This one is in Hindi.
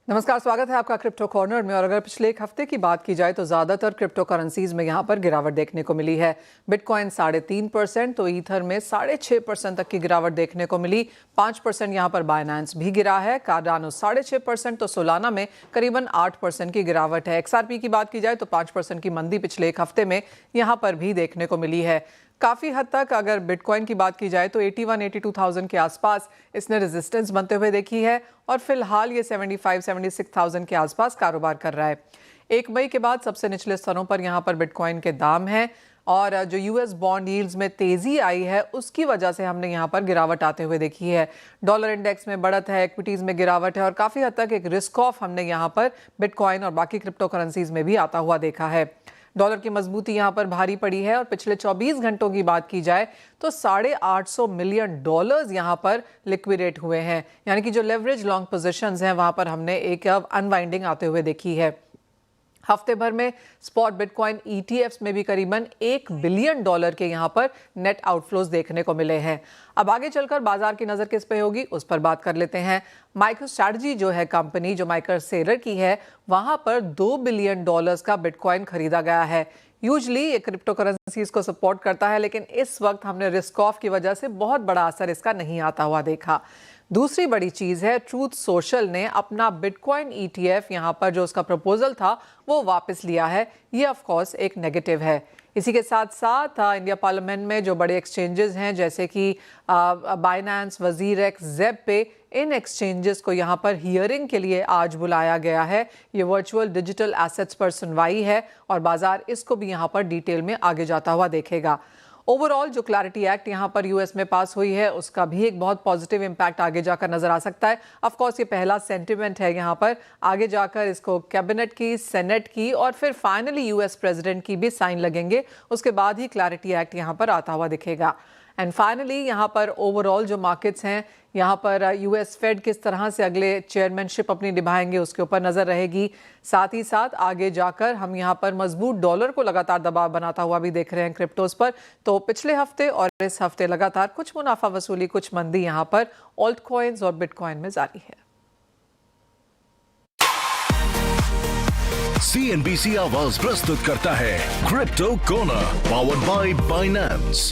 नमस्कार, स्वागत है आपका क्रिप्टो कॉर्नर में। और अगर पिछले एक हफ्ते की बात की जाए तो ज्यादातर क्रिप्टो करेंसीज में यहाँ पर गिरावट देखने को मिली है। बिटकॉइन 3.5%, तो ईथर में 6.5% तक की गिरावट देखने को मिली। 5% यहाँ पर बाइनेंस भी गिरा है। कार्डानो 6.5%, तो सोलाना में करीबन 8% की गिरावट है। XRP की बात की जाए तो 5% की मंदी पिछले एक हफ्ते में यहाँ पर भी देखने को मिली है। काफ़ी हद तक अगर बिटकॉइन की बात की जाए तो 81-82,000 के आसपास इसने रेजिस्टेंस बनते हुए देखी है और फिलहाल ये 75-76,000 के आसपास कारोबार कर रहा है। 1 मई के बाद सबसे निचले स्तरों पर यहाँ पर बिटकॉइन के दाम हैं और जो यूएस बॉन्ड यील्ड्स में तेजी आई है उसकी वजह से हमने यहाँ पर गिरावट आते हुए देखी है। डॉलर इंडेक्स में बढ़त है, इक्विटीज़ में गिरावट है और काफ़ी हद तक एक रिस्क ऑफ हमने यहाँ पर बिटकॉइन और बाकी क्रिप्टो करेंसीज में भी आता हुआ देखा है। डॉलर की मजबूती यहाँ पर भारी पड़ी है और पिछले 24 घंटों की बात की जाए तो $850 मिलियन यहाँ पर लिक्विडेट हुए हैं। यानी कि जो लेवरेज लॉन्ग पोजीशंस हैं वहां पर हमने एक अनवाइंडिंग आते हुए देखी है। हफ्ते भर में स्पॉट बिटकॉइन ETFs में भी करीबन $1 बिलियन के यहाँ पर नेट आउटफ्लोज देखने को मिले हैं। अब आगे चलकर बाजार की नजर किस पे होगी उस पर बात कर लेते हैं। माइक्रोस्ट्रैटेजी जो है कंपनी, जो माइकर सेलर की है, वहां पर $2 बिलियन का बिटकॉइन खरीदा गया है। यूजली ये क्रिप्टो करेंसीज को सपोर्ट करता है, लेकिन इस वक्त हमने रिस्क ऑफ की वजह से बहुत बड़ा असर इसका नहीं आता हुआ देखा। दूसरी बड़ी चीज है, ट्रूथ सोशल ने अपना बिटकॉइन ETF यहां पर जो उसका प्रपोजल था वो वापस लिया है। ये ऑफ कोर्स एक नेगेटिव है। इसी के साथ साथ इंडिया पार्लियामेंट में जो बड़े एक्सचेंजेस हैं जैसे कि बाइनेंस, वजीरेक्स, ज़ेप पे, इन एक्सचेंजेस को यहाँ पर हियरिंग के लिए आज बुलाया गया है। ये वर्चुअल डिजिटल एसेट्स पर सुनवाई है और बाजार इसको भी यहाँ पर डिटेल में आगे जाता हुआ देखेगा। ओवरऑल जो क्लैरिटी एक्ट यहाँ पर यूएस में पास हुई है उसका भी एक बहुत पॉजिटिव इम्पैक्ट आगे जाकर नजर आ सकता है। ऑफ कोर्स ये पहला सेंटिमेंट है यहाँ पर, आगे जाकर इसको कैबिनेट की, सेनेट की और फिर फाइनली यूएस प्रेसिडेंट की भी साइन लगेंगे। उसके बाद ही क्लैरिटी एक्ट यहाँ पर आता हुआ दिखेगा। एंड फाइनली यहाँ पर ओवरऑल जो मार्केट्स हैं, यहाँ पर यूएस फेड किस तरह से अगले चेयरमैनशिप अपनी निभाएंगे उसके ऊपर नजर रहेगी। साथ ही साथ आगे जाकर हम यहाँ पर मजबूत डॉलर को लगातार दबाव बनाता हुआ भी देख रहे हैं क्रिप्टोज पर। तो पिछले हफ्ते और इस हफ्ते लगातार कुछ मुनाफा वसूली, कुछ मंदी यहाँ पर ऑल्ट कॉइन्स और बिटकॉइन में जारी है। CNBC आवाज प्रस्तुत करता है crypto corner, powered by Binance.